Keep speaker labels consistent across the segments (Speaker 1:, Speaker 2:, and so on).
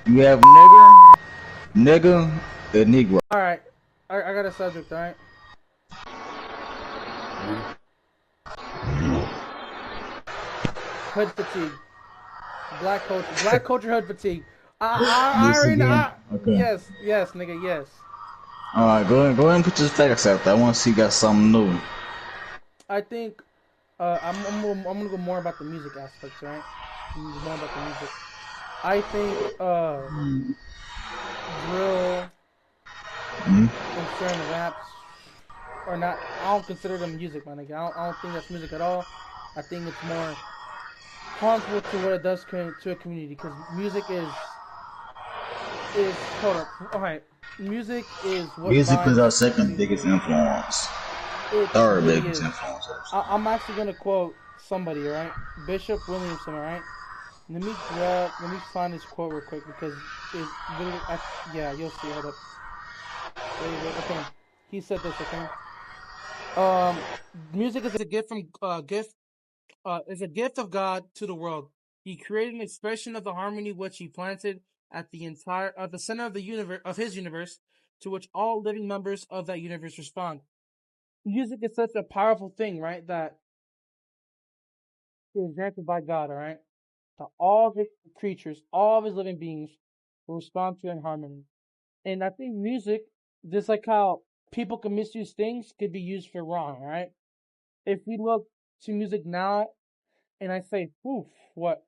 Speaker 1: You have nigga, and negro.
Speaker 2: All right, I got a subject. All right, hood fatigue, black culture, hood fatigue. I
Speaker 1: This
Speaker 2: already know.
Speaker 1: again. Okay.
Speaker 2: Yes, nigga, yes.
Speaker 1: Alright, go ahead and put your facts out there. I want to see you got something new.
Speaker 2: I think I'm gonna go more about the music aspects, right? More about the music. I think drill
Speaker 1: Hmm.
Speaker 2: and certain raps are not. I don't consider them music, man. Like, I don't think that's music at all. I think it's more harmful to what it does to a community because music is hold up. All right, music is what
Speaker 1: Music is
Speaker 2: binds
Speaker 1: our
Speaker 2: a
Speaker 1: second
Speaker 2: community.
Speaker 1: biggest influence.
Speaker 2: It
Speaker 1: Third
Speaker 2: really
Speaker 1: biggest
Speaker 2: is.
Speaker 1: influence, actually.
Speaker 2: I'm actually gonna quote somebody, right? Bishop Williamson, all right? Let me find his quote real quick because it literally, yeah, you'll see. Hold up, save it. Okay, he said this. Okay, um, music is a gift from gift is a gift of God to the world. He created an expression of the harmony which he planted at the center of the universe of his universe, to which all living members of that universe respond. Music is such a powerful thing, right? That is granted by God, all right, to all of his creatures, all of his living beings will respond to in harmony. And I think music, just like how people can misuse things, could be used for wrong, right? If we look to music now and I say, oof, what,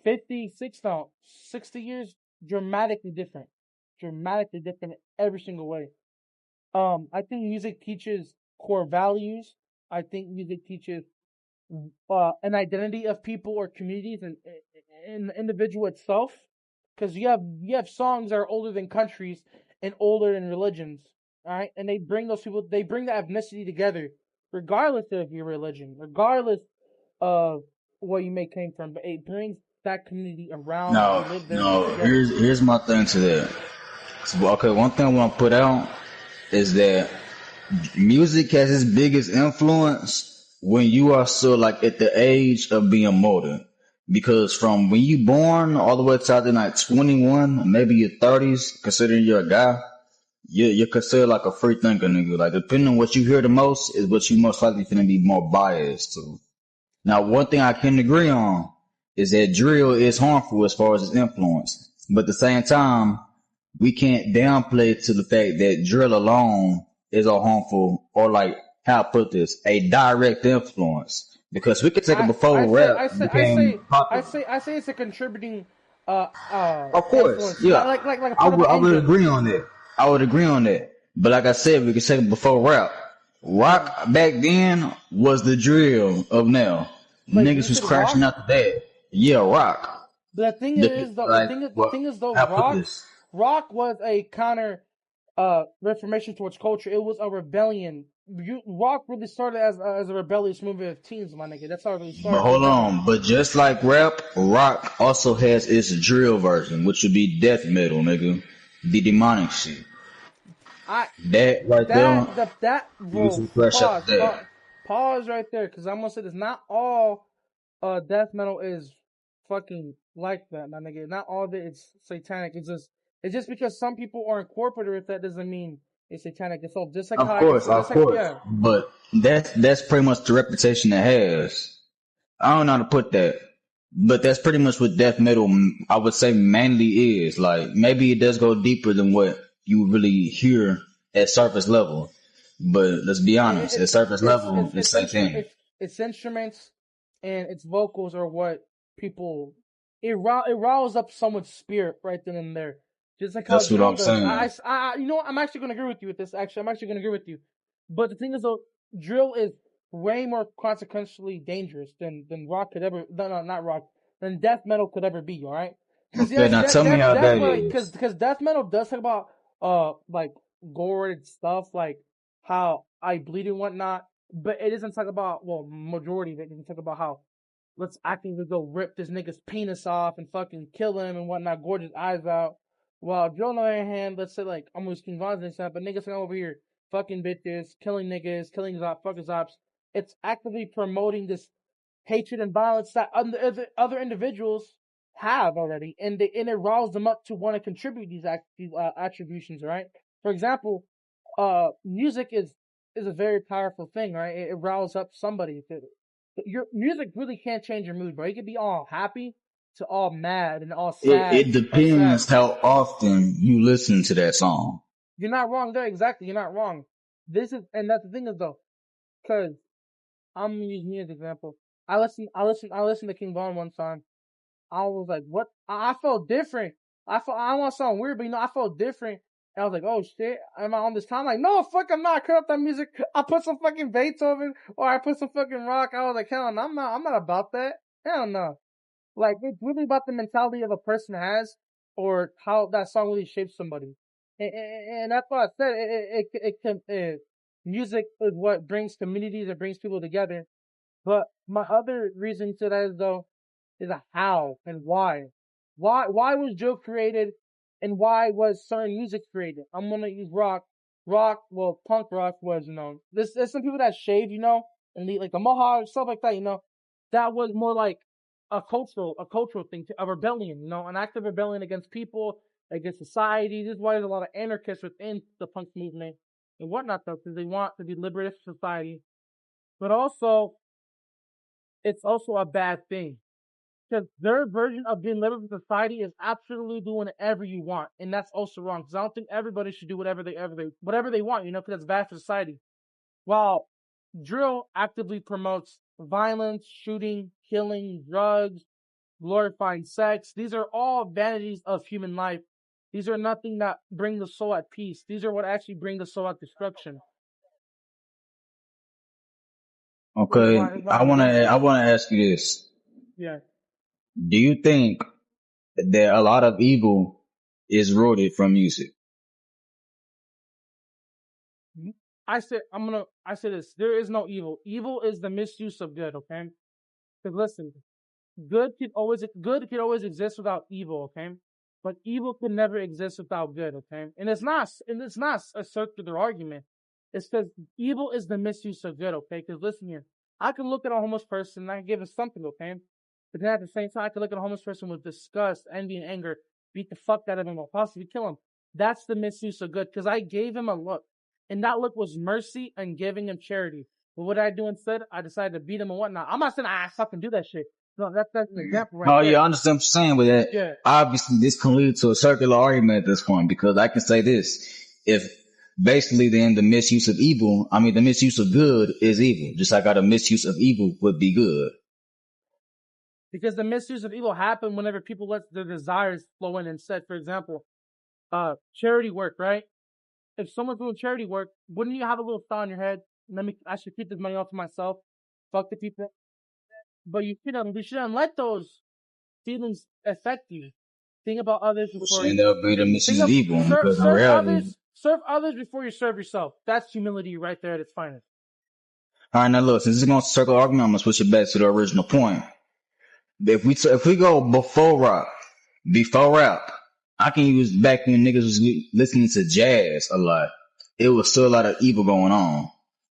Speaker 2: 56, no, 60 years, dramatically different. Dramatically different in every single way. I think music teaches core values. I think music teaches an identity of people or communities and the individual itself. Because you have songs that are older than countries and older than religions, all right? And they bring the ethnicity together, regardless of your religion, regardless of where you may came from. But it brings that community around to
Speaker 1: No,
Speaker 2: live there and be
Speaker 1: no.
Speaker 2: together.
Speaker 1: Here's my thing to that. So, okay, one thing I want to put out is that music has its biggest influence when you are still like at the age of being molded. Because from when you born all the way to like 21, maybe your 30s, considering you're a guy, you're considered like a free thinker nigga. Like depending on what you hear the most is what you most likely finna be more biased to. Now, one thing I can agree on is that drill is harmful as far as its influence. But at the same time, we can't downplay to the fact that drill alone is a harmful or like how I put this, a direct influence. Because we could take it before rap became popular.
Speaker 2: I say it's a contributing
Speaker 1: Of course,
Speaker 2: influence,
Speaker 1: yeah.
Speaker 2: like a part of an
Speaker 1: I would
Speaker 2: engine.
Speaker 1: agree on that. I would agree on that. But like I said, we could take it before rap. Rock
Speaker 2: Uh,
Speaker 1: back then was the drill of now.
Speaker 2: like you
Speaker 1: Niggas was
Speaker 2: said,
Speaker 1: crashing
Speaker 2: rock.
Speaker 1: out the bed. Yeah, rock.
Speaker 2: The thing
Speaker 1: The,
Speaker 2: is, though,
Speaker 1: like
Speaker 2: the
Speaker 1: what?
Speaker 2: thing is, though,
Speaker 1: How I put this?
Speaker 2: rock was a counter, reformation towards culture. It was a rebellion. Rock really started as a rebellious movement of teens, my nigga. That's how it really
Speaker 1: But
Speaker 2: started
Speaker 1: hold
Speaker 2: originally.
Speaker 1: on. But just like rap, rock also has its drill version, which would be death metal, nigga. The demonic shit.
Speaker 2: I
Speaker 1: That right there,
Speaker 2: that
Speaker 1: niggas
Speaker 2: will
Speaker 1: will crash out
Speaker 2: pause,
Speaker 1: the dead.
Speaker 2: pause right there, because I'm gonna say this. Not all death metal is fucking like that, my nigga. Not all of it is satanic. It's just because some people are incorporated with that doesn't mean it's satanic. It's all just like how I can say,
Speaker 1: Of
Speaker 2: just like,
Speaker 1: course.
Speaker 2: yeah.
Speaker 1: But that's pretty much the reputation it has. I don't know how to put that, but that's pretty much what death metal, I would say, mainly is. Like maybe it does go deeper than what you really hear at surface level. But let's be honest, at surface level, it's satanic.
Speaker 2: Its instruments and its vocals are what people it riles up someone's spirit right then and there. Just like how
Speaker 1: That's what
Speaker 2: drill
Speaker 1: I'm
Speaker 2: does.
Speaker 1: saying.
Speaker 2: You know what? I'm actually gonna agree with you with this. Actually, I'm actually gonna agree with you. But the thing is, though, drill is way more consequentially dangerous than rock could ever. No, not rock. Than death metal could ever be. All right. Because
Speaker 1: Okay,
Speaker 2: yes,
Speaker 1: now tell me how
Speaker 2: death
Speaker 1: that
Speaker 2: metal.
Speaker 1: is.
Speaker 2: Because death metal does talk about like gore and stuff, like how I bleed and whatnot. But it doesn't talk about, well, majority of it doesn't talk about how let's actively go rip this nigga's penis off and fucking kill him and whatnot, gorge his eyes out. While Joe, on the other hand, let's say, like, I'm using violence and stuff, but niggas come over here fucking bitches, killing niggas, killing fuckers ops. It's actively promoting this hatred and violence that other individuals have already, and it riles them up to want to contribute these attributions, right? For example, music is a very powerful thing, right? It riles up somebody. Your music really can't change your mood, bro. You could be all happy to all mad and all sad,
Speaker 1: It
Speaker 2: upset.
Speaker 1: depends how often you listen to that song.
Speaker 2: You're not wrong there, exactly. You're not wrong. And that's the thing is though, because I'm gonna use me as an example. I listened to King Von one time. I was like, what? I felt different. I don't want to sound weird, but I felt different. And I was like, oh shit, am I on this time? Like, no, fuck, I'm not. Cut up that music. I put some fucking Beethoven or I put some fucking rock. I was like, hell no, I'm not about that. Hell no. Like, it's really about the mentality of a person has or how that song really shapes somebody. And that's what I said. Music is what brings communities, it brings people together. But my other reason to that is though, is a how and why. Why was Joe created and why was certain music created? I'm gonna use rock. Well, punk rock was, there's some people that shave, and like the mohawk, stuff like that, that was more like a cultural thing, a rebellion, an active rebellion against people, against society. This is why there's a lot of anarchists within the punk movement and whatnot, though, because they want to be liberated from society. But also, it's also a bad thing because their version of being liberated from society is absolutely doing whatever you want, and that's also wrong. Because I don't think everybody should do whatever they want, because that's bad for society. While drill actively promotes violence, shooting, killing, drugs, glorifying sex. These are all vanities of human life. These are nothing that bring the soul at peace. These are what actually bring the soul at destruction. Is
Speaker 1: Okay,
Speaker 2: my is my understanding.
Speaker 1: I wanna ask you this:
Speaker 2: Yeah.
Speaker 1: do you think that a lot of evil is rooted from music?
Speaker 2: I say this. There is no evil. Evil is the misuse of good. Okay. Because listen, good could always exist without evil, okay? But evil could never exist without good, okay? And it's not a circular argument. It's because evil is the misuse of good, okay? Because listen here, I can look at a homeless person and I can give him something, okay? But then at the same time, I can look at a homeless person with disgust, envy, and anger, beat the fuck out of him, or possibly kill him. That's the misuse of good, because I gave him a look, and that look was mercy and giving him charity. But what did I do instead? I decided to beat him and whatnot. I'm not saying I fucking do that shit. No, that's an example right
Speaker 1: Oh
Speaker 2: there.
Speaker 1: yeah, I understand what you're saying with that.
Speaker 2: Yeah,
Speaker 1: Obviously, this can lead to a circular argument at this point because I can say this: if basically then the misuse of evil, I mean the misuse of good is evil, just like how the misuse of evil would be good.
Speaker 2: because the misuse of evil happen whenever people let their desires flow in instead. For example, charity work, right? If someone's doing charity work, wouldn't you have a little thought in your head? I should keep this money all to myself. Fuck the people. But you shouldn't let those feelings affect you. Think about others before
Speaker 1: And
Speaker 2: you
Speaker 1: that'll be the
Speaker 2: think
Speaker 1: misuse of
Speaker 2: of
Speaker 1: evil
Speaker 2: serve
Speaker 1: because in
Speaker 2: serve
Speaker 1: reality,
Speaker 2: others. Serve others before you serve yourself. That's humility right there at its finest.
Speaker 1: all right, now look, since this is going to circle argument, I'm gonna switch it back to the original point. If we go before rap, I can use back when niggas was listening to jazz a lot. It was still a lot of evil going on.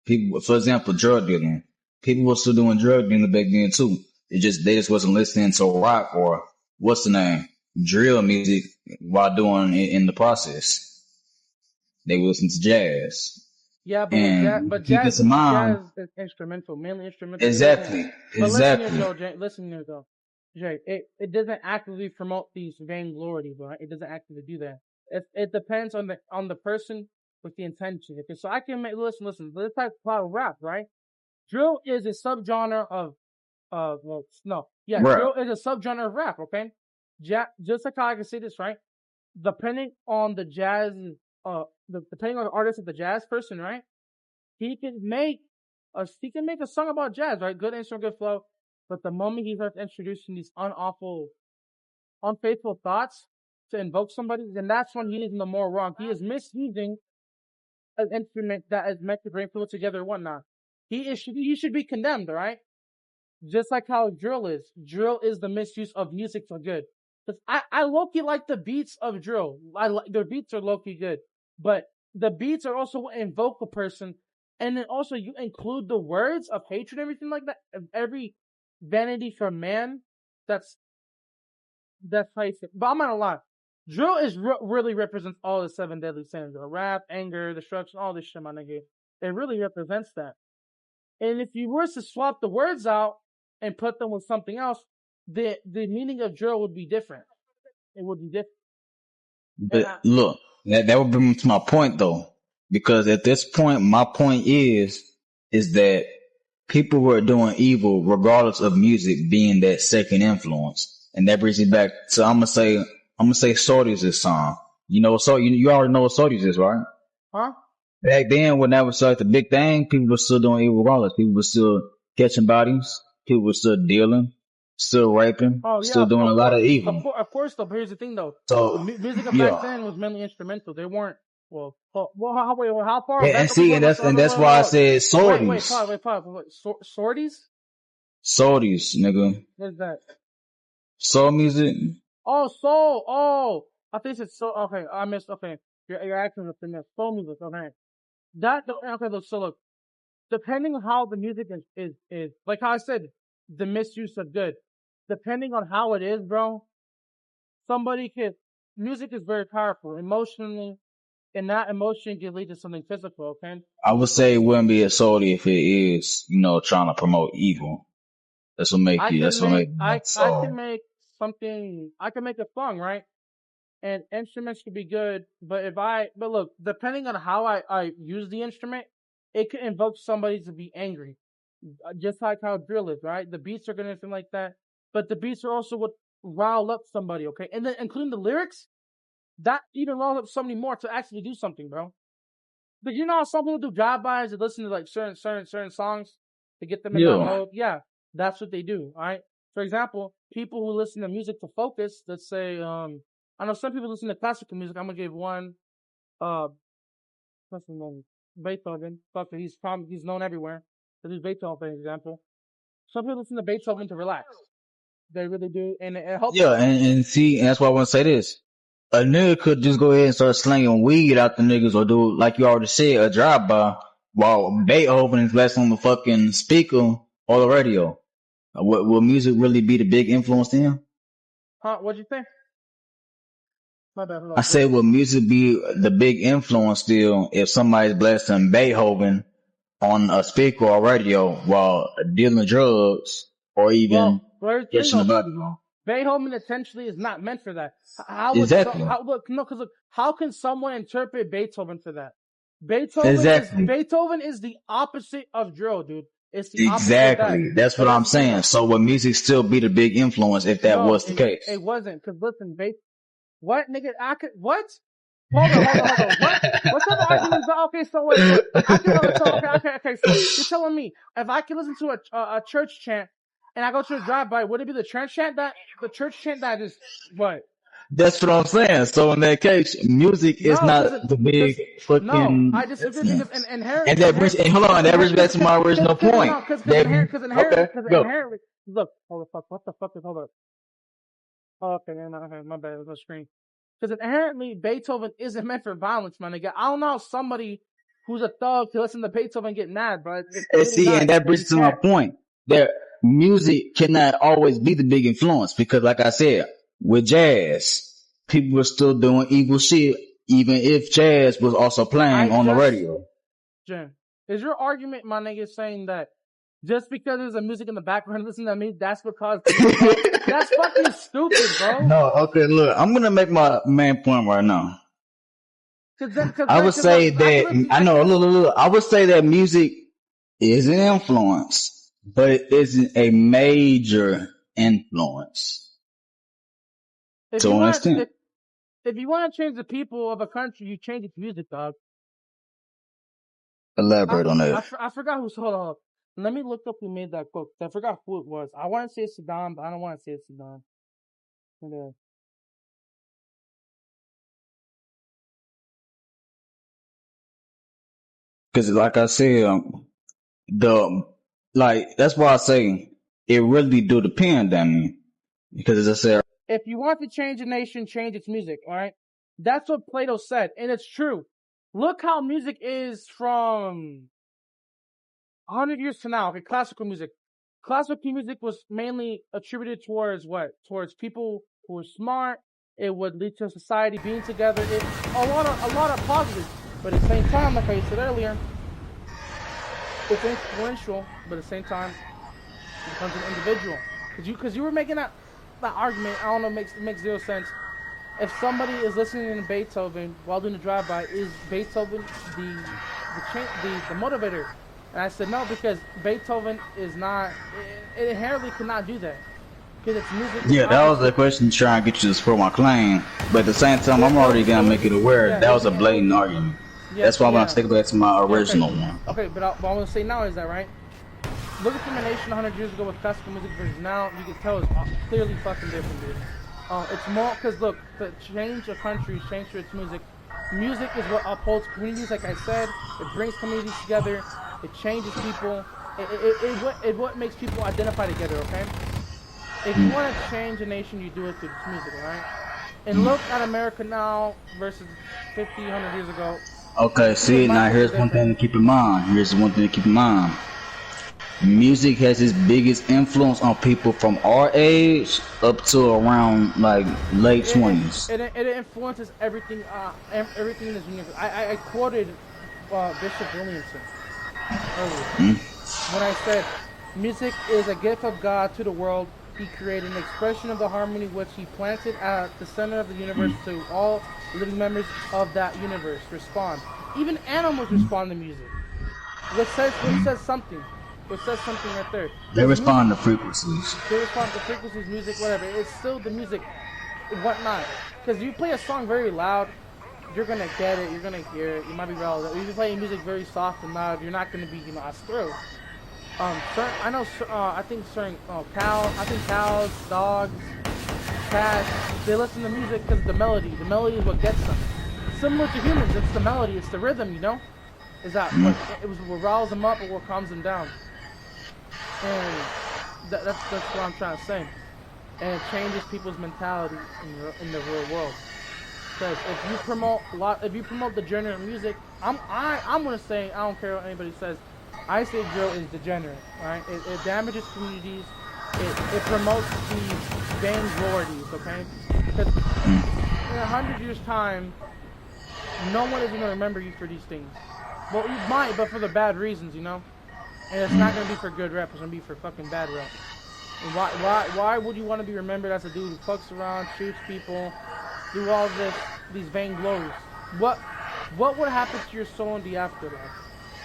Speaker 1: People, for example, drug dealing. People were still doing drug dealing back then too. They just wasn't listening to rock or what's the name, drill music while doing it in the process. They would listen to jazz.
Speaker 2: Yeah,
Speaker 1: And keep
Speaker 2: jazz
Speaker 1: this in mind.
Speaker 2: jazz is instrumental, mainly instrumental. It doesn't.
Speaker 1: Exactly.
Speaker 2: But listen here,
Speaker 1: Exactly.
Speaker 2: Joe. Listen here, though. Jay, it doesn't actively promote these vainglory, right? It doesn't actively do that. It depends on the person with the intention. Okay, so I can listen. Let's talk about rap, right? Drill is a subgenre of well, no, yeah,
Speaker 1: Right.
Speaker 2: drill is a subgenre of rap. Okay, just like how I can say this, right? Depending on the jazz, depending on the artist of the jazz person, right? He can make he can make a song about jazz, right? Good instrument, good flow. But the moment he starts introducing these unfaithful thoughts to invoke somebody, then that's when he is in the more wrong. He is misusing an instrument that is meant to bring people together and whatnot. He should be condemned, all right? Just like how drill is. Drill is the misuse of music for good. Because I low-key like the beats of drill. Their beats are low-key good. But the beats are also what invoke a person. And then also you include the words of hatred and everything like that. Every vanity for man that's That's how you say. But I'm not gonna lie. Drill is really represents all the seven deadly sins: wrath, anger, destruction, all this shit, my nigga. It really represents that. And if you were to swap the words out and put them with something else, the meaning of drill would be different. It would be different.
Speaker 1: But look, that would bring me to my point though, because at this point, my point is that people were doing evil regardless of music being that second influence, and that brings me back to I'm gonna say Sorties' song. You know, so you already know what Sorties is, right?
Speaker 2: Huh?
Speaker 1: Back then, when that was like the big thing, people were still doing evil regardless. People were still catching bodies. People were still dealing, still raping,
Speaker 2: Oh yeah,
Speaker 1: still doing a lot of evil.
Speaker 2: of course. Though, but here's the thing, though.
Speaker 1: So
Speaker 2: Music of back
Speaker 1: yeah,
Speaker 2: then was mainly instrumental. They weren't. How far
Speaker 1: yeah,
Speaker 2: back
Speaker 1: and
Speaker 2: are we
Speaker 1: see,
Speaker 2: going?
Speaker 1: and that's why I said
Speaker 2: Wait,
Speaker 1: Sorties,
Speaker 2: pause. Sorties?
Speaker 1: Sorties, nigga,
Speaker 2: What's that?
Speaker 1: soul music.
Speaker 2: Oh, soul. Oh, I think it's so. Okay, I missed. Okay, your actions are finished. Soul music. Okay, okay. So look, depending on how the music is like how I said, the misuse of good. Depending on how it is, bro, somebody can. Music is very powerful emotionally, and that emotion can lead to something physical. Okay.
Speaker 1: I would say it wouldn't be a Sortie if it is, you know, trying to promote evil. That's what make you. That's what make you like
Speaker 2: I can
Speaker 1: soul.
Speaker 2: make something. I can make a song, right? And instruments can be good, but look, depending on how I use the instrument, it can invoke somebody to be angry. Just like how drill is, right? The beats are gonna something like that, but the beats are also what rile up somebody, okay? And then including the lyrics, that even riles up somebody more to actually do something, bro. But you know how some people do drive-bys and listen to like certain songs to get them in that
Speaker 1: Yeah.
Speaker 2: mode? Yeah, that's what they do. All right. For example, people who listen to music to focus, let's say, I know some people listen to classical music. I'm gonna give one, uh, what's his name? Beethoven. Fuck it, he's known everywhere. So use Beethoven for example. Some people listen to Beethoven to relax. They really do, and it helps
Speaker 1: Yeah,
Speaker 2: them.
Speaker 1: and see, and that's why I want to say this. A nigga could just go ahead and start slinging weed out the niggas or do, like you already said, a drive-by while Beethoven is blasting on the fucking speaker or the radio. Will music really be the big influence then?
Speaker 2: Huh? What'd you think? My bad. Hold
Speaker 1: I
Speaker 2: on,
Speaker 1: say,
Speaker 2: bro.
Speaker 1: will music be the big influence still if somebody's blasting Beethoven on a speaker or radio while dealing drugs or even
Speaker 2: Well, here's the thing
Speaker 1: catching the
Speaker 2: though.
Speaker 1: body?
Speaker 2: Beethoven essentially is not meant for that. How would so?
Speaker 1: Exactly.
Speaker 2: How look? No, because look, how can someone interpret Beethoven for that?
Speaker 1: Exactly.
Speaker 2: Beethoven is the opposite of drill, dude. It's the opposite of that.
Speaker 1: Exactly. That's
Speaker 2: But
Speaker 1: what
Speaker 2: here's
Speaker 1: I'm
Speaker 2: the thing,
Speaker 1: saying.
Speaker 2: though.
Speaker 1: So would music still be the big influence if that
Speaker 2: No,
Speaker 1: was the case?
Speaker 2: it wasn't. Because listen, what nigga? I could what? Hold on. What? What type of argument is that? Okay, so wait, so I can okay. So you're telling me if I can listen to a church chant and I go to a drive-by, would it be the church chant that is what?
Speaker 1: That's what I'm saying. So in that case, music is
Speaker 2: No,
Speaker 1: not the big
Speaker 2: no,
Speaker 1: fucking
Speaker 2: I disagree because
Speaker 1: influence. And that brings, and hold on, that brings back to my original point. That, okay, go.
Speaker 2: inherently, look, hold the fuck, what the fuck is, hold up. Oh, okay, okay, my bad, it was a screen. Because inherently, Beethoven isn't meant for violence, my nigga. I don't know somebody who's a thug to listen to Beethoven and get mad, bro. It's
Speaker 1: And
Speaker 2: really
Speaker 1: see,
Speaker 2: not.
Speaker 1: and that
Speaker 2: You
Speaker 1: brings to my
Speaker 2: can't.
Speaker 1: point that music cannot always be the big influence because, like I said, with jazz, people were still doing evil shit, even if jazz was also playing
Speaker 2: I
Speaker 1: on the
Speaker 2: just,
Speaker 1: radio.
Speaker 2: Jen, is your argument, my nigga, saying that just because there's a music in the background, listen to me, that's because the music helps? That's fucking stupid, bro.
Speaker 1: No, okay, look, I'm gonna make my main point right now. I would
Speaker 2: Look,
Speaker 1: say that I know. Look. I would say that music is an influence, but it isn't a major influence
Speaker 2: if
Speaker 1: to
Speaker 2: you
Speaker 1: an
Speaker 2: want,
Speaker 1: extent.
Speaker 2: if you want to change the people of a country, you change its music, dog.
Speaker 1: Elaborate on that.
Speaker 2: I forgot who's, hold on. Let me look up who made that quote. I forgot who it was. I want to say Saddam, but I don't want to say Saddam. Okay.
Speaker 1: Because, like I said, the like that's why I say it really do depend on me. Because as I said,
Speaker 2: If you want to change a nation, change its music, alright? That's what Plato said, and it's true. Look how music is from 100 years to now. Okay, classical music. Classical music was mainly attributed towards what? Towards people who are smart. It would lead to society being together. It a lot of positives. But at the same time, like I said earlier, it's influential. But at the same time, it becomes an individual. Because you were making that argument. I don't know, makes zero sense. If somebody is listening to Beethoven while doing a drive-by, is Beethoven the motivator? And I said no, because Beethoven is not. It inherently cannot do that because it's music.
Speaker 1: Yeah, that was the question trying to get you to support my claim. But at the same time, I'm already gonna make it aware that was a blatant argument. That's why I'm gonna stick back to my original one.
Speaker 2: Okay, but what I want to say now is that, right? Look at the nation 100 years ago with classical music versus now. You can tell it's clearly fucking different, dude. It's more because look, to change a country, change its music. Music is what upholds communities. Like I said, it brings communities together. It changes people. It what makes people identify together. Okay. If you want to change a nation, you do it through this music, right? And look at America now versus 50, 100 years ago.
Speaker 1: Okay, see, now here's one thing to keep in mind. Music has its biggest influence on people from our age up to around like late 20s.
Speaker 2: It influences everything. Everything in this universe. I quoted Bishop Williamson earlier when I said, "Music is a gift of God to the world. He created an expression of the harmony which He planted at the center of the universe to all living members of that universe respond. Even animals respond to music. What says something." It says something right there.
Speaker 1: They respond to frequencies.
Speaker 2: They respond to frequencies, music, whatever. It's still the music, whatnot. Because you play a song very loud, you're gonna get it, you're gonna hear it, you might be relevant. If you play music very soft and loud, you're not gonna be, as thrilled. I think cows, dogs, cats, they listen to music because of the melody. The melody is what gets them. Similar to humans, it's the melody, it's the rhythm, Is that what riles them up or what calms them down? And that's what I'm trying to say. And it changes people's mentality in the real world. Because if you promote the genre of music, I'm gonna say, I don't care what anybody says, I say drill is degenerate, right? It damages communities. It promotes these vainglorities, okay? Because in 100 years' time, no one is gonna remember you for these things. Well, you might, but for the bad reasons, And it's not gonna be for good rep. It's gonna be for fucking bad rep. And why would you want to be remembered as a dude who fucks around, shoots people, do all these vainglories? What would happen to your soul in the afterlife?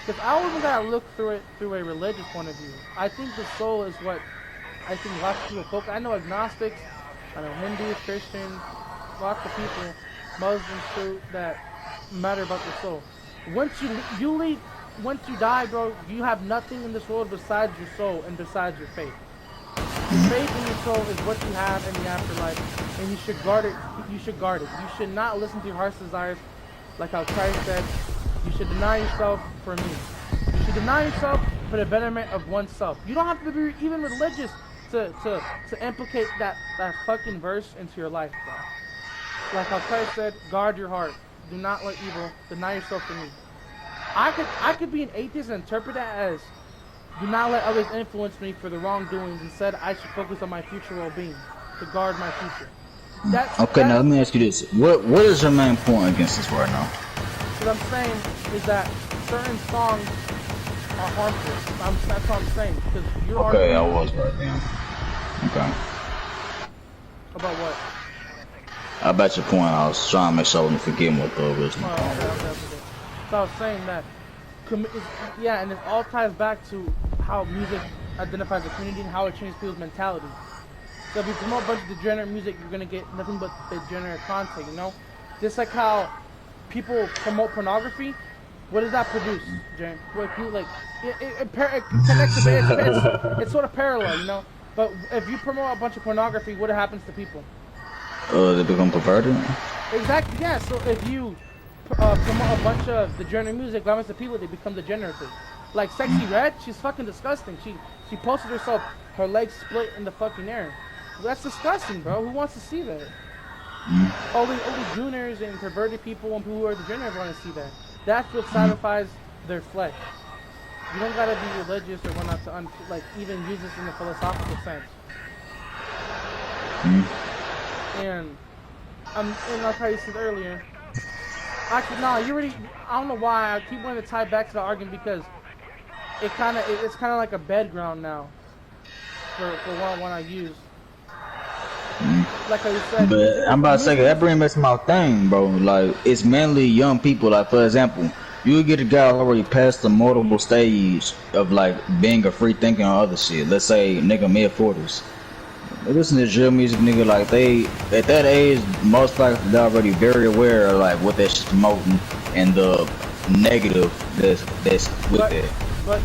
Speaker 2: Because I always gotta look through it through a religious point of view. I think the soul is what I think lots of people focus. I know agnostics, I know Hindus, Christians, lots of people, Muslims too, that matter about the soul. Once you leave. Once you die, bro, you have nothing in this world besides your soul and besides your faith. Your faith in your soul is what you have in the afterlife, and you should guard it. You should guard it. You should not listen to your heart's desires, like how Christ said. You should deny yourself for me. You should deny yourself for the betterment of oneself. You don't have to be even religious to implicate that fucking verse into your life, bro. Like how Christ said, guard your heart. Do not let evil. Deny yourself for me. I could be an atheist and interpret that as, do not let others influence me for the wrongdoings. Instead, I should focus on my future well-being, to guard my future.
Speaker 1: Now let me ask you this. What is your main point against this right now?
Speaker 2: What I'm saying is that certain songs are harmful. That's what I'm saying. Because you're
Speaker 1: okay, I was right then. Okay.
Speaker 2: About what?
Speaker 1: About your point, I was trying to make sure I wasn't forgetting what the original point was.
Speaker 2: Okay. So I was saying that, and it all ties back to how music identifies a community and how it changes people's mentality. So if you promote a bunch of degenerate music, you're gonna get nothing but degenerate content, Just like how people promote pornography, what does that produce, James? It connects a bit. It's sort of parallel, But if you promote a bunch of pornography, what happens to people?
Speaker 1: They become perverted?
Speaker 2: Exactly, yeah. So if you promote a bunch of degenerate music, that makes the people, they become degenerative. Like Sexy Red, she's fucking disgusting. She posted herself, her legs split in the fucking air. That's disgusting, bro. Who wants to see that? All these gooners and perverted people and people who are degenerate want to see that. That's what satisfies their flesh. You don't gotta be religious or whatnot to even use this in a philosophical sense. And and like how you said earlier, actually, no, you already. I don't know why I keep wanting to tie back to the argument because it's kind of like a bedground now for one I use. Like how you said,
Speaker 1: But I'm about to say that brings me to my thing, bro. Like it's mainly young people. Like for example, you get a guy already past the multiple stage of like being a free thinking or other shit. Let's say nigga mid 40s. They listen to drill music, nigga. Like they at that age, most likely they're already very aware of like what they're promoting and the negative that's with
Speaker 2: but
Speaker 1: it.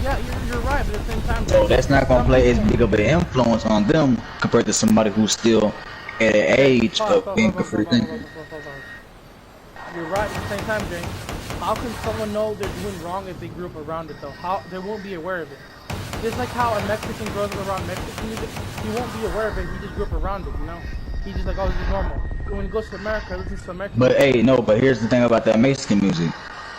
Speaker 2: yeah, you're right. But at the same time,
Speaker 1: So that's not gonna
Speaker 2: some
Speaker 1: play as
Speaker 2: people.
Speaker 1: big of an influence on them compared to somebody who's still at an
Speaker 2: Okay,
Speaker 1: age
Speaker 2: pause,
Speaker 1: of
Speaker 2: pause,
Speaker 1: being
Speaker 2: pause,
Speaker 1: a
Speaker 2: pause,
Speaker 1: free
Speaker 2: pause, pause,
Speaker 1: thinker.
Speaker 2: pause, pause, pause, pause. You're right. At the same time, Jay, how can someone know they're doing wrong if they grew up around it though? How they won't be aware of it. Just like how a Mexican grows up around Mexican music, he won't be aware of it. He just grew up around it, you know. He's just like, oh, this is normal. When he goes to America, listens to American
Speaker 1: But
Speaker 2: music.
Speaker 1: hey, no. But here's the thing about that Mexican music: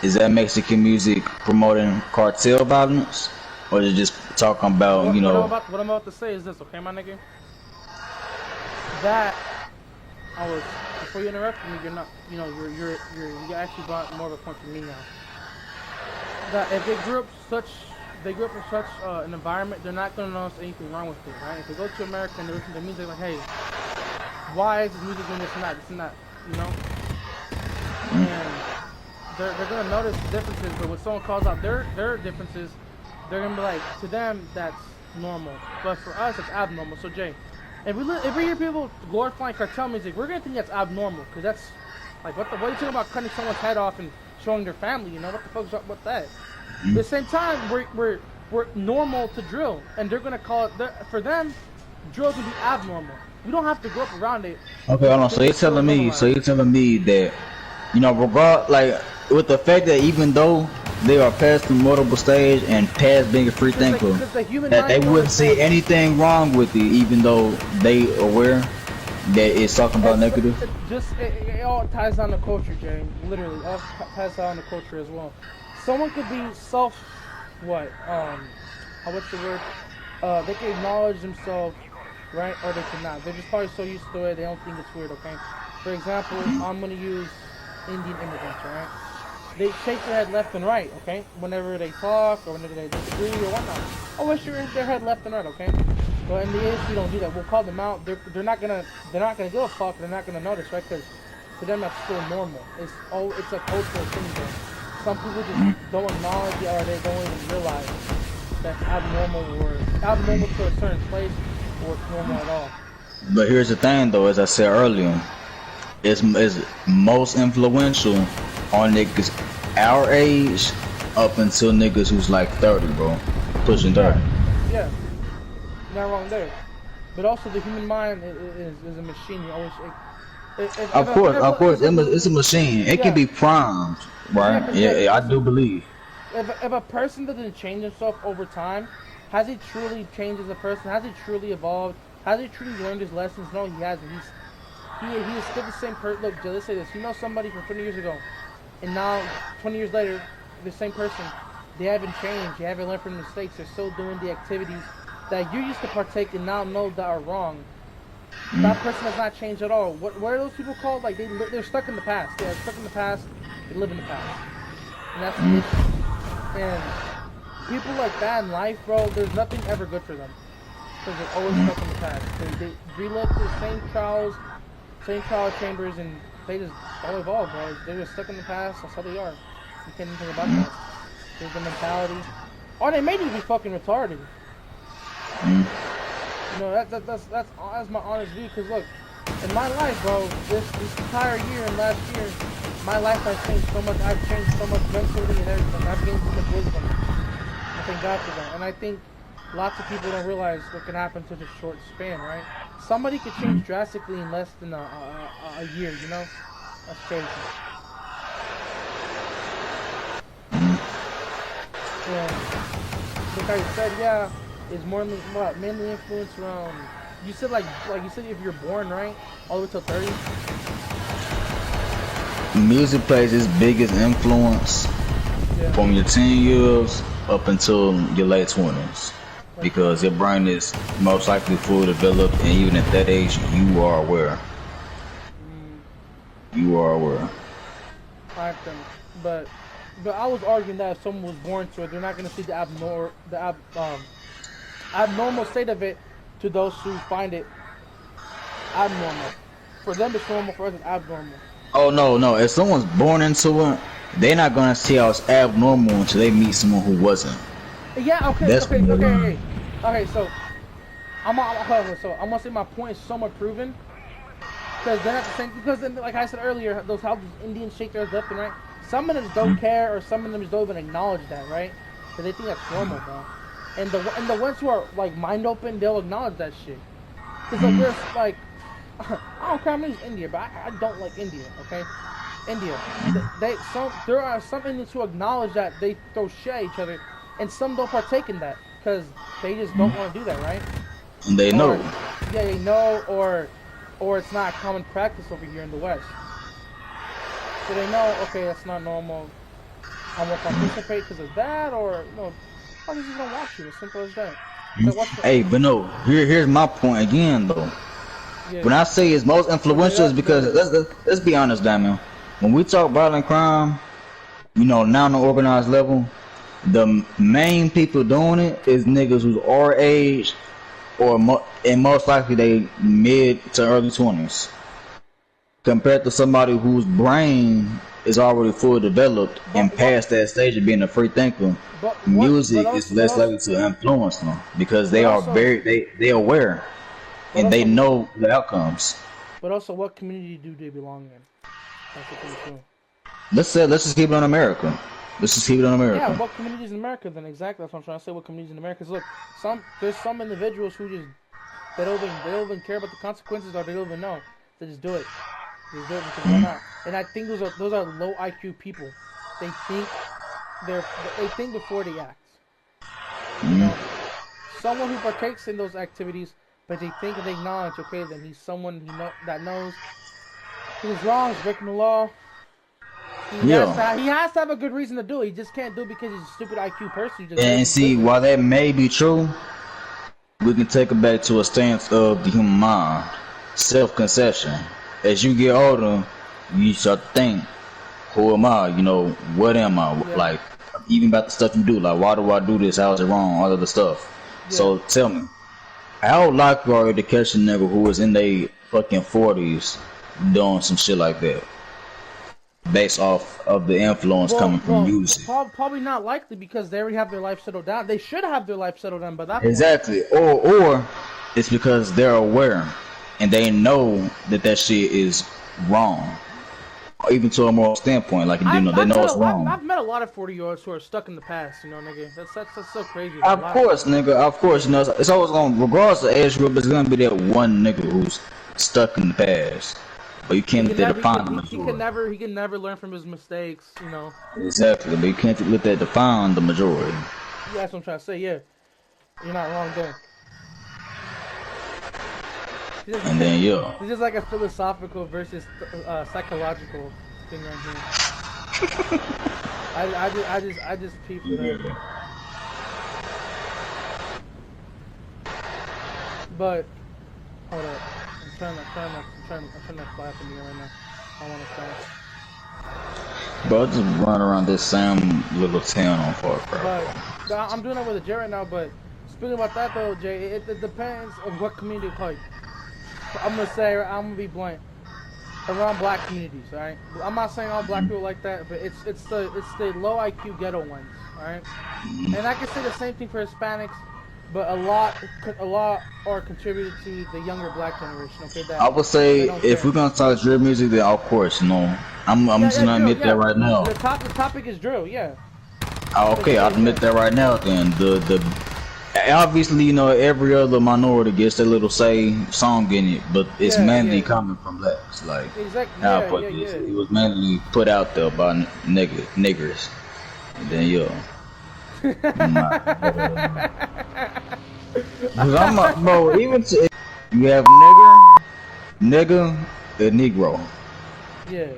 Speaker 1: is that Mexican music promoting cartel violence, or is it just talking about
Speaker 2: What I'm about to say is this, okay, my nigga? That I was before you interrupted me. You're not, you know, you actually brought more of a point to me now. That if they grew up in such an environment, they're not gonna notice anything wrong with it, right? If they go to America and they listen to music, like, hey, why is this music doing this and that, you know? And they're gonna notice differences, but when someone calls out their differences, they're gonna be like, to them that's normal, but for us it's abnormal. So Jay, if we hear people glorifying cartel music, we're gonna think that's abnormal, because that's like what are you talking about cutting someone's head off and showing their family? You know what the fuck's up with that? But at the same time, we're normal to drill, and they're gonna call it for them. Drill can be abnormal. We don't have to grow up around it
Speaker 1: Okay,
Speaker 2: to
Speaker 1: hold on.
Speaker 2: think it's still
Speaker 1: So
Speaker 2: normalized.
Speaker 1: you're telling me that, like with the fact that even though they are past the multiple stage and past being a free thinker,
Speaker 2: Because the human
Speaker 1: that they
Speaker 2: mind can
Speaker 1: wouldn't see
Speaker 2: understand.
Speaker 1: anything wrong with it, even though they aware that it's talking about negative.
Speaker 2: It all ties down to culture, Jay. Literally, all ties down to culture as well. Someone could be what what's the word? They can acknowledge themselves, right, or they cannot. They're just probably so used to it they don't think it's weird. Okay. For example, I'm gonna use Indian immigrants, right? They shake their head left and right, okay? Whenever they talk or whenever they disagree or whatnot. Always shake their head left and right, okay? But in the AS, we don't do that. We'll call them out. They're not gonna give a fuck. They're not gonna notice, right? Because to them that's still normal. It's a cultural thing. Though. Some people just don't acknowledge it or they don't even realize that's abnormal to a certain place or it's normal at all.
Speaker 1: But here's the thing, though, as I said earlier, it's most influential on niggas our age up until niggas who's like 30, bro, pushing 30.
Speaker 2: Yeah, yeah, not wrong there. But also the human mind is a machine. You always
Speaker 1: Of course, it's a machine. It can
Speaker 2: yeah.
Speaker 1: be primed,
Speaker 2: Yeah,
Speaker 1: right?
Speaker 2: because
Speaker 1: Yeah, I do
Speaker 2: listen,
Speaker 1: believe.
Speaker 2: if a person doesn't change himself over time, has he truly changed as a person? Has he truly evolved? Has he truly learned his lessons? No, he hasn't. He is still the same person. Look, Jay, let's say this. You know somebody from 20 years ago, and now 20 years later, the same person. They haven't changed. They haven't learned from mistakes. They're still doing the activities that you used to partake in now know that are wrong. That person has not changed at all. What are those people called? Like they're stuck in the past. They're stuck in the past. They live in the past, and that's the issue. And people like that in life, bro, there's nothing ever good for them because they're always stuck in the past. They relive the same trial chambers, and they just don't evolve, bro. They're just stuck in the past. That's how they are. You can't do anything about that. There's the mentality. Or they may just be fucking retarded. You know, that's my honest view. Cause look, in my life, bro, this entire year and last year, my life has changed so much. I've changed so much mentally and everything. I've gained so much wisdom. I thank God for that. And I think lots of people don't realize what can happen in such a short span, right? Somebody could change drastically in less than a year. You know, that's crazy. And like I said, yeah, is more mainly influenced around. You said like you said if you're born right all the way till 30.
Speaker 1: Music plays its biggest influence
Speaker 2: Yeah,
Speaker 1: from your teen years up until your late 20s
Speaker 2: that's
Speaker 1: because your brain is most likely fully developed, and even at that age, you are aware. You are aware.
Speaker 2: Alright then. But I was arguing that if someone was born to it, they're not gonna see the abnormal state of it to those who find it abnormal. For them it's normal, for us it's abnormal.
Speaker 1: Oh no. If someone's born into it, they're not gonna see how it's abnormal until they meet someone who wasn't.
Speaker 2: Yeah, okay.
Speaker 1: That's
Speaker 2: Okay, so I'm gonna say my point is somewhat proven. Because they're not the same. Because then, like I said earlier, those how these Indians shake their left and right. Some of them just don't care, or some of them just don't even acknowledge that, right? Because they think that's normal, bro. And the ones who are like mind open, they'll acknowledge that shit. Because like, there's like, I don't care how many India, but I don't like India. Okay, India. There are some Indians who acknowledge that they throw shit at each other, and some don't partake in that because they just don't want to do that, right?
Speaker 1: And they know.
Speaker 2: Yeah, they know, or it's not common practice over here in the West. So they know, okay, that's not normal. I won't participate because of that, or I just don't watch you. As simple as that. So
Speaker 1: hey, but no, here's my point again, though. Yeah. When I say it's most influential, is because let's be honest, Damian. When we talk violent crime, now on the organized level, the main people doing it is niggas who's our age, and most likely they mid to early 20s, compared to somebody whose brain is already fully developed and past that stage of being a free thinker. Music is less likely to influence them because they are they aware and they know the outcomes.
Speaker 2: But also, what community do they belong in? That's the thing too.
Speaker 1: Let's just keep it on America. Let's just keep it on America.
Speaker 2: Yeah, what communities in America then? Exactly, that's what I'm trying to say. What communities in America? Look, there's some individuals who just they don't even care about the consequences, or they don't even know. They just do it. They just do it because why not? And I think those are low IQ people. They think before they act. Someone who partakes in those activities, but they think and they acknowledge, okay, then he's someone that knows he's wrong, he's breaking the law. He has to have a good reason to do it. He just can't do it because he's a stupid IQ person.
Speaker 1: And see, while that may be true, we can take it back to a stance of the human mind, self-conception. As you get older, you start to think, who am I? What am I? Yeah. Like, even about the stuff you do. Like, why do I do this? How is it wrong? All of the stuff. Yeah. So tell me, how likely are you to catch a nigga who is in their fucking 40s doing some shit like that? Based off of the influence coming from music.
Speaker 2: Probably not likely because they already have their life settled down. They should have their life settled down by that point.
Speaker 1: Exactly. Or it's because they're aware and they know that shit is wrong. Even to a moral standpoint, like they know it's wrong.
Speaker 2: I've met a lot of 40-year-olds who are stuck in the past, nigga. That's so crazy.
Speaker 1: Of course, nigga. Of course, it's always going, regardless of age group, there's gonna be that one nigga who's stuck in the past. But you can't let that define the majority.
Speaker 2: He can never learn from his mistakes,
Speaker 1: Exactly, but you can't let that define the majority.
Speaker 2: Yeah, that's what I'm trying to say, yeah. You're not wrong there.
Speaker 1: And then,
Speaker 2: it's just like a philosophical versus psychological thing right here. I just peeped it out. But, hold up. I'm trying to fly up in the air right now. I want to crash.
Speaker 1: Bro, just run around this same little town on Fort Bragg.
Speaker 2: But I'm doing that with a J right now, but speaking about that though, Jay, it depends on what community like. I'm gonna be blunt. Around black communities, alright? I'm not saying all black people like that, but it's the low IQ ghetto ones, alright? And I can say the same thing for Hispanics, but a lot are contributed to the younger black generation. Okay,
Speaker 1: I would say if we're gonna talk drill music, then of course, I'm just gonna admit that right now.
Speaker 2: The topic is drill, yeah.
Speaker 1: Okay, I'll admit that right now. Then the obviously, every other minority gets their little song in it, but it's mainly coming from blacks. Like,
Speaker 2: exactly.
Speaker 1: It was mainly put out there by niggers. And then, bro, even you have nigga, and negro.
Speaker 2: Yeah.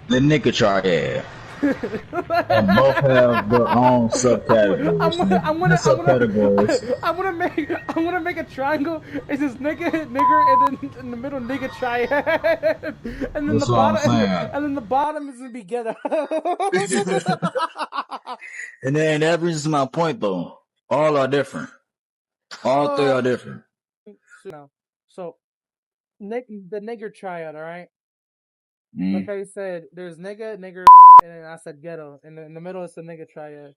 Speaker 1: The nigga triad. And both have their own subcategories. Subcategories.
Speaker 2: I'm gonna make a triangle. It's this nigger, and then in the middle nigga triad, and then the
Speaker 1: That's what I'm
Speaker 2: bottom,
Speaker 1: saying.
Speaker 2: and then the bottom is gonna be ghetto.
Speaker 1: And then that brings my point though. All are different. All three
Speaker 2: uh,
Speaker 1: are different.
Speaker 2: so the nigger triad, all right. Like
Speaker 1: Mm.
Speaker 2: I said, there's nigger, and then I said ghetto, and then in the middle is the nigga triad.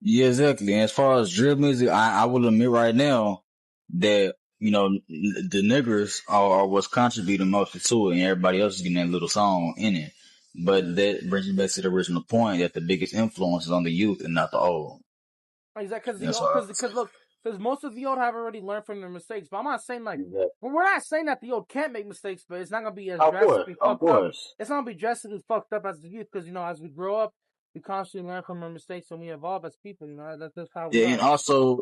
Speaker 1: Yeah, exactly. And as far as drill music, I will admit right now that, the niggers are what's contributing mostly to it, and everybody else is getting that little song in it. But that brings me back to the original point that the biggest influence is on the youth and not the old.
Speaker 2: Exactly,
Speaker 1: That's all I have to say.
Speaker 2: because look, because most of the old have already learned from their mistakes. But I'm not saying like,
Speaker 1: Exactly.
Speaker 2: well, we're not saying that the old can't make mistakes, but it's not gonna be as
Speaker 1: Of course,
Speaker 2: drastically
Speaker 1: of
Speaker 2: fucked up.
Speaker 1: course.
Speaker 2: It's not gonna be drastically fucked up as the youth, because as we grow up, we constantly learn from our mistakes and we evolve as people. That's just how we
Speaker 1: Yeah,
Speaker 2: are.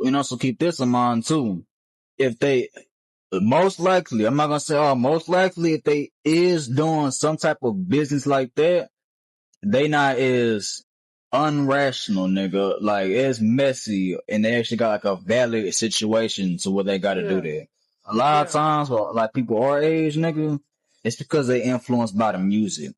Speaker 1: and also keep this in mind too. If they most likely, I'm not gonna say all, most likely if they is doing some type of business like that, they not as unrational, nigga. Like it's messy, and they actually got like a valid situation to where they got to do
Speaker 2: Yeah,
Speaker 1: that. A lot of
Speaker 2: yeah,
Speaker 1: times, well, like people our age, nigga, it's because they influenced by the music.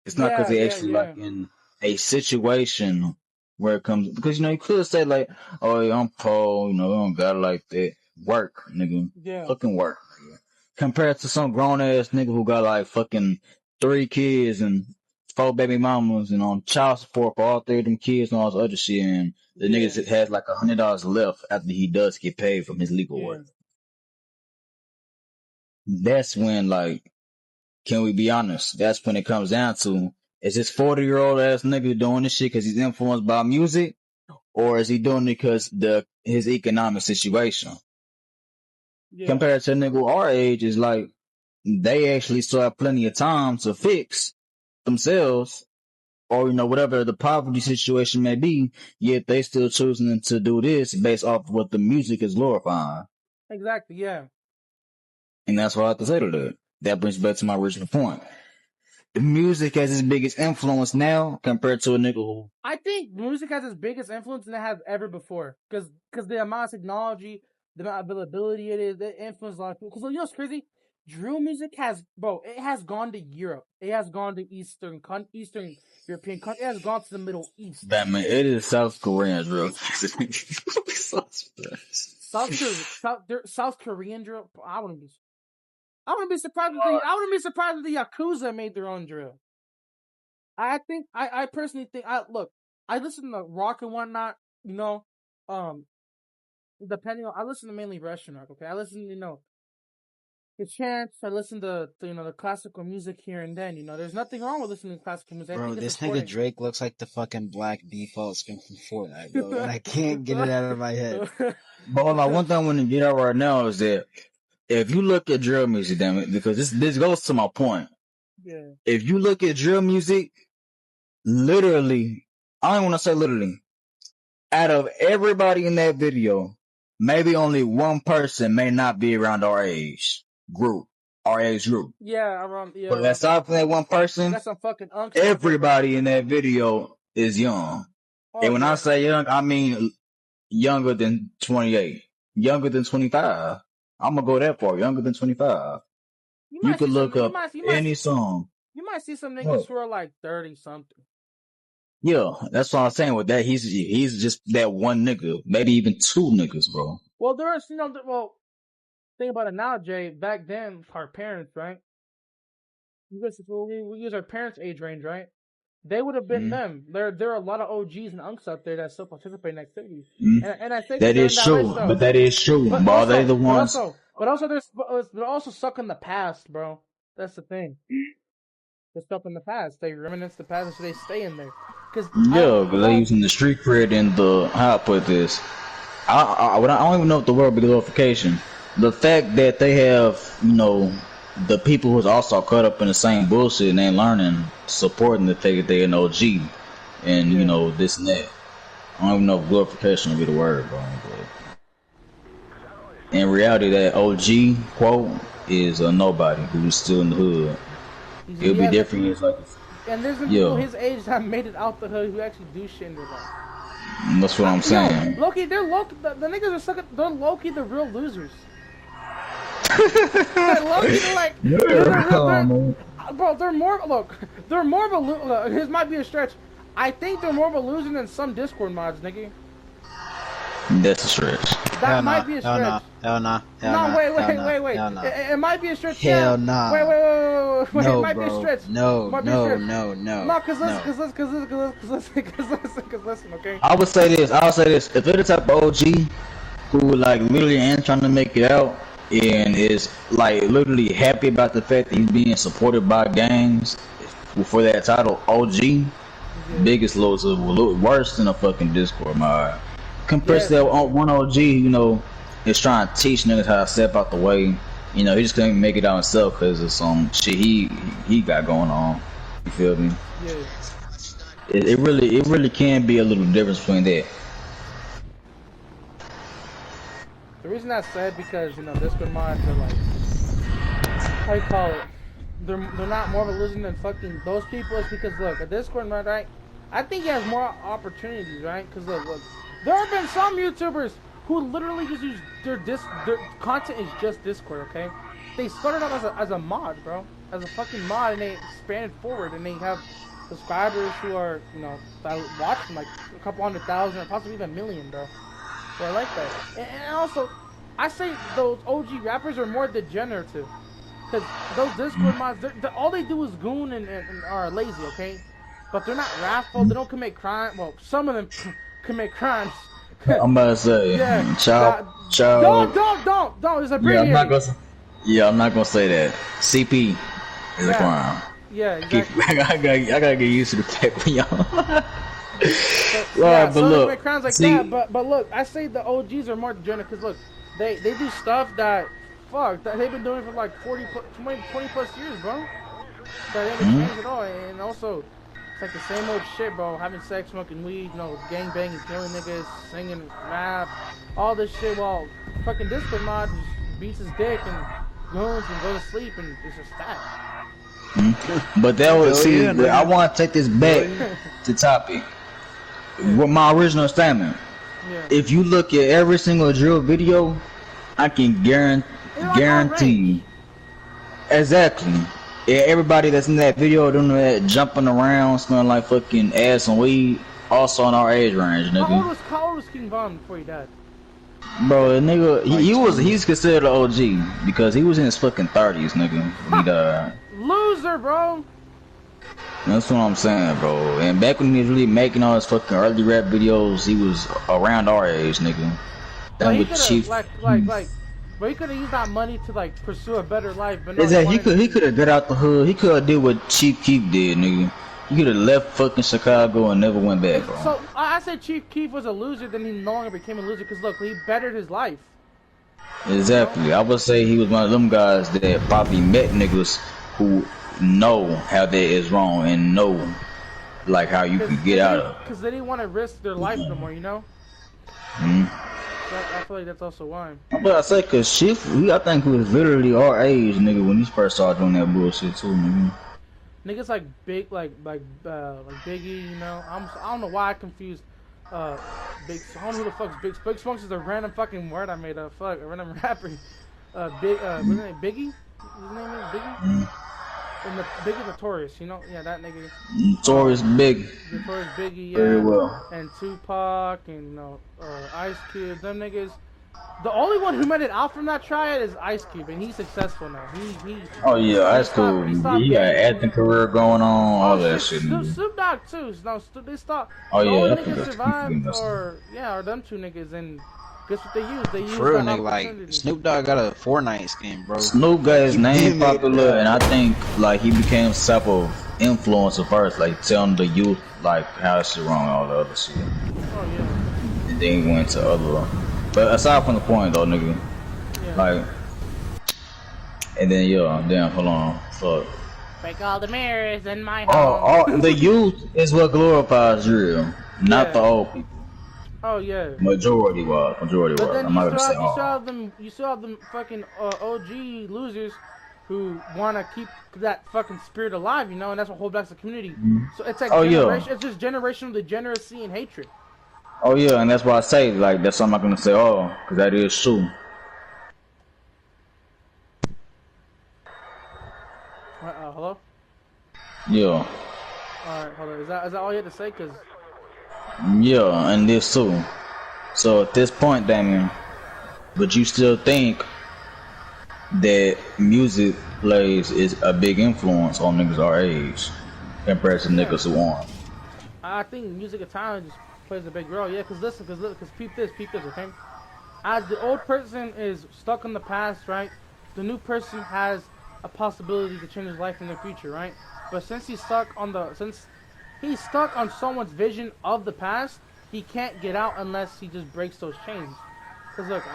Speaker 1: It's not because
Speaker 2: yeah,
Speaker 1: they
Speaker 2: yeah,
Speaker 1: actually like
Speaker 2: yeah,
Speaker 1: in a situation where it comes because you could say like, oh yeah, I'm poor, I don't got it like that. Work, nigga,
Speaker 2: yeah,
Speaker 1: fucking work. Nigga. Compared to some grown ass nigga who got like fucking 3 kids and 4 baby mamas and on child support for all 3 of them kids and all this other shit, and the
Speaker 2: yeah,
Speaker 1: nigga has like $100 left after he does get paid from his legal
Speaker 2: yeah.
Speaker 1: work. That's when like can we be honest? That's when it comes down to is this 40-year-old ass nigga doing this shit because he's influenced by music, or is he doing it because his economic situation?
Speaker 2: Yeah,
Speaker 1: Compared to a nigga our age, is like they actually still have plenty of time to fix themselves, or whatever the poverty situation may be. Yet they still choosing to do this based off of what the music is glorifying,
Speaker 2: exactly, yeah.
Speaker 1: and that's what I have to say to that. That brings me back to my original point. Music has its biggest influence now compared to a nigga who.
Speaker 2: I think music has its biggest influence than it has ever before, because the amount of technology, the amount of availability it influences a lot of people. Because what's crazy? Drill music it has gone to Europe. It has gone to Eastern European countries. It has gone to the Middle East.
Speaker 1: Batman, it is South Korean drill.
Speaker 2: South Korean drill. I wouldn't be surprised if the Yakuza made their own drill. I personally think I listen to rock and whatnot, um depending on I listen to mainly Russian rock, okay? I listen, the chants, I listen to the classical music here and then, there's nothing wrong with listening to classical music. I
Speaker 3: Bro,
Speaker 2: think it's
Speaker 3: this nigga
Speaker 2: important.
Speaker 3: Drake looks like the fucking black default skin from Fortnite, bro, and I can't get it out of my head.
Speaker 1: But hold on, one thing I want to get out right now is that if you look at drill music, damn it, because this goes to my point.
Speaker 2: Yeah.
Speaker 1: If you look at drill music, literally, I don't want to say literally, out of everybody in that video, maybe only one person may not be around our age group.
Speaker 2: Yeah, around yeah.
Speaker 1: But aside from that one person,
Speaker 2: That's some fucking
Speaker 1: everybody in that video is young.
Speaker 2: Oh,
Speaker 1: And when I
Speaker 2: yeah.
Speaker 1: say young, I mean younger than 28, younger than 25. I'm gonna go that far, younger than 25. You could look up any song.
Speaker 2: You might see some niggas who are like 30 something.
Speaker 1: Yeah, that's what I'm saying with that. He's just that one nigga, maybe even 2 niggas, bro.
Speaker 2: Well, there's think about it now, Jay. Back then, our parents, right? We use our parents' age range, right? They would have been them. There are a lot of OGs and unks out there that still participate in activities, and I think
Speaker 1: that is true. But that is true. But are they the ones?
Speaker 2: But also, they're also stuck in the past, bro. That's the thing. They're stuck in the past. They reminisce the past, so they stay in there. Because
Speaker 1: they're using the street cred and the how I put this. I don't even know what the word be glorification. The fact that they have, the people who's also caught up in the same bullshit and ain't learning, supporting the fact that they're an OG, and this and that. I don't even know if glorification would be the word, bro. But in reality, that OG quote is a nobody who's still in the hood. It'll be different. It's like
Speaker 2: And there's some people his age that made it out the hood who actually do shit in their life.
Speaker 1: That's what I'm saying.
Speaker 2: Loki, they're Loki. The niggas are sucking. They're Loki, the real losers. They're Loki. They're like, bro. They're more. Look, they're more of a. This might be a stretch. I think they're more of a loser than some Discord mods, nigga.
Speaker 1: That's a stretch.
Speaker 2: That might be a stretch.
Speaker 3: Hell nah.
Speaker 2: No, wait. It might be a stretch.
Speaker 3: Hell nah.
Speaker 2: Wait.
Speaker 3: No,
Speaker 2: it might be a stretch.
Speaker 3: No.
Speaker 2: No, cause listen, okay?
Speaker 1: I would say this. If they're the type of OG who like literally ain't trying to make it out and is like literally happy about the fact that he's being supported by gangs for that title, OG, biggest loser, worse than a fucking Discord mod. Compared to that one OG, you know, is trying to teach niggas how to step out the way. You know, he just couldn't make it out himself because of some shit he got going on. You feel me?
Speaker 2: Yeah.
Speaker 1: It really can be a little difference between that.
Speaker 2: The reason I said because you know Discord mods are like, how you call it? They're not more of a loser than fucking those people. Is because look, a Discord mod, right? I think he has more opportunities, right? Because look. There have been some YouTubers who literally just use their content is just Discord, okay? They started out as a mod, bro. As a fucking mod, and they expanded forward, and they have subscribers who are, you know, that watch them, like a couple 100,000 or possibly even 1 million, bro. So I like that. And also, I say those OG rappers are more degenerative. Because those Discord mods, all they do is goon and are lazy, okay? But they're not wrathful, they don't commit crime. Well, some of them commit crimes.
Speaker 1: I'm about to say, child.
Speaker 2: Don't. It's a
Speaker 1: I'm not gonna say that. CP is a crime.
Speaker 2: Yeah, exactly.
Speaker 1: I gotta get used to the fact when y'all.
Speaker 2: But look, crimes like that. But look, I say the OGs are more degenerate because look, they do stuff that that they've been doing for like 20 plus years, bro. That ain't changed at all, and also. It's like the same old shit, bro. Having sex, smoking weed, you know, gang banging, killing niggas, singing rap, all this shit while fucking Discord mod just beats his dick and goons and goes to sleep and it's just that.
Speaker 1: But that was I want to take this back to topic. With my original statement. Yeah. If you look at every single drill video, I can guarantee. Exactly. Yeah, everybody that's in that video doing that jumping around, smelling like fucking ass and weed, also in our age range, nigga.
Speaker 2: How old was King Von before he died?
Speaker 1: Bro, nigga, he's considered an OG because he was in his fucking 30s, nigga, when he died.
Speaker 2: Loser, bro.
Speaker 1: That's what I'm saying, bro. And back when he was really making all his fucking early rap videos, he was around our age, nigga.
Speaker 2: That was Chief. But he could have used that money to like pursue a better life. But no,
Speaker 1: he could have got out the hood. He could have did what Chief Keef did, nigga. He could have left fucking Chicago and never went back, bro.
Speaker 2: So I said Chief Keef was a loser, then he no longer became a loser because look, he bettered his life.
Speaker 1: Exactly. You know? I would say he was one of them guys that probably met niggas who know how that is wrong and know like how you can get out of it.
Speaker 2: Because they didn't want to risk their life no more, you know. I feel like that's also why.
Speaker 1: But I say, cause Chief, I think he was literally our age, nigga, when he first started doing that bullshit too, nigga.
Speaker 2: Niggas like big, like Biggie, you know. I don't know why I confused Big. I don't know who the fuck's Big. Big Smokes is a random fucking word I made up. Fuck, a random rapper. What's his name? Biggie. His name is Biggie. And the Biggie Notorious, you know, yeah, that nigga.
Speaker 1: Notorious Biggie.
Speaker 2: Notorious Biggie, yeah.
Speaker 1: Very well.
Speaker 2: And Tupac and you know, Ice Cube, them niggas. The only one who made it out from that triad is Ice Cube, and he's successful now.
Speaker 1: Oh yeah, Ice Cube. He got an acting career going on, all that shit.
Speaker 2: Snoop Dogg too. No, they stopped.
Speaker 1: Oh yeah,
Speaker 2: only niggas survived, or them two niggas, and guess what they use? They use
Speaker 3: for real, nigga, like Snoop Dogg got a Fortnite skin, bro.
Speaker 1: Snoop got his name popular, and I think like he became some type of influencer first, like telling the youth like how that shit wrong and all the other shit.
Speaker 2: Oh yeah.
Speaker 1: And then he went to other. But aside from the point though, nigga, like, and then damn, hold on, fuck.
Speaker 2: Break all the mirrors in my home.
Speaker 1: The youth is what glorifies drill, not the old people.
Speaker 2: Oh yeah.
Speaker 1: Majority was.
Speaker 2: But then I'm not gonna say all. You saw them fucking OG losers who want to keep that fucking spirit alive, you know, and that's what holds back the community. So it's like
Speaker 1: Oh
Speaker 2: generation,
Speaker 1: yeah.
Speaker 2: it's just generational degeneracy and hatred.
Speaker 1: Oh yeah, and that's why I say like that's something I'm not gonna say. Oh, because that is true.
Speaker 2: Hello?
Speaker 1: Yeah.
Speaker 2: Alright, hold on. Is that all you had to say? Cause
Speaker 1: Yeah, and this too. So at this point, Damien, but you still think that music plays is a big influence on niggas our age compared to
Speaker 2: yeah,
Speaker 1: niggas who aren't.
Speaker 2: I think music and talent just plays a big role. Yeah, cause listen, cause peep this, okay? As the old person is stuck in the past, right? The new person has a possibility to change his life in the future, right? But since he's stuck on someone's vision of the past, he can't get out unless he just breaks those chains. Cause look,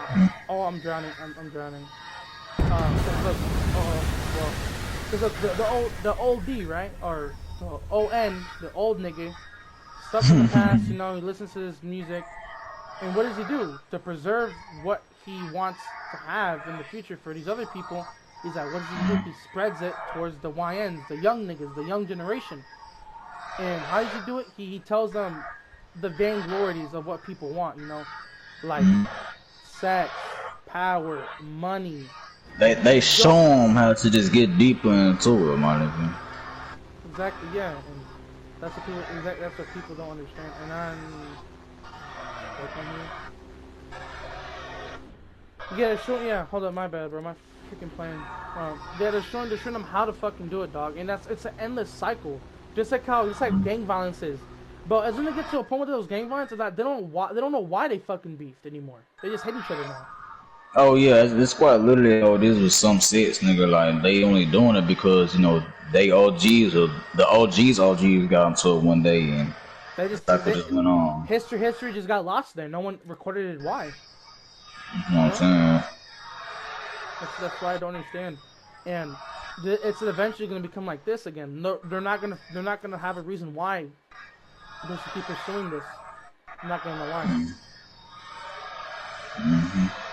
Speaker 2: oh, I'm drowning. I'm drowning. Cause look, well, cause look, the old D, right? Or the ON, the old nigga, stuck in the past. You know, he listens to this music. And what does he do to preserve what he wants to have in the future for these other people? Is that what does he do? He spreads it towards the YNs, the young niggas, the young generation. And how does he do it? He tells them the vainglories of what people want, you know, like sex, power, money.
Speaker 1: They show
Speaker 2: Don't
Speaker 1: them how to just get deeper into it, my nigga.
Speaker 2: exactly, yeah, and that's what people don't understand. And I'm like on here. Yeah, they're showing. Yeah, hold up, my bad, bro. My freaking plane. Yeah, they're showing them how to fucking do it, dog. And it's an endless cycle. Just like how it's like gang violence is. But as soon as they get to a point with those gang violence, is that they don't know why they fucking beefed anymore. They just hate each other now.
Speaker 1: Oh yeah, it's quite literally. Oh, this was some sets, nigga. Like they only doing it because you know they OGs or the OGs got into it one day and
Speaker 2: They
Speaker 1: the
Speaker 2: just
Speaker 1: cycle just went on.
Speaker 2: history just got lost there. No one recorded it. Why?
Speaker 1: You know
Speaker 2: You
Speaker 1: what
Speaker 2: know?
Speaker 1: I'm saying?
Speaker 2: That's why I don't understand. And it's eventually gonna become like this again. No, they're not gonna have a reason why they should keep pursuing this. I'm not gonna know why.
Speaker 1: Mm-hmm.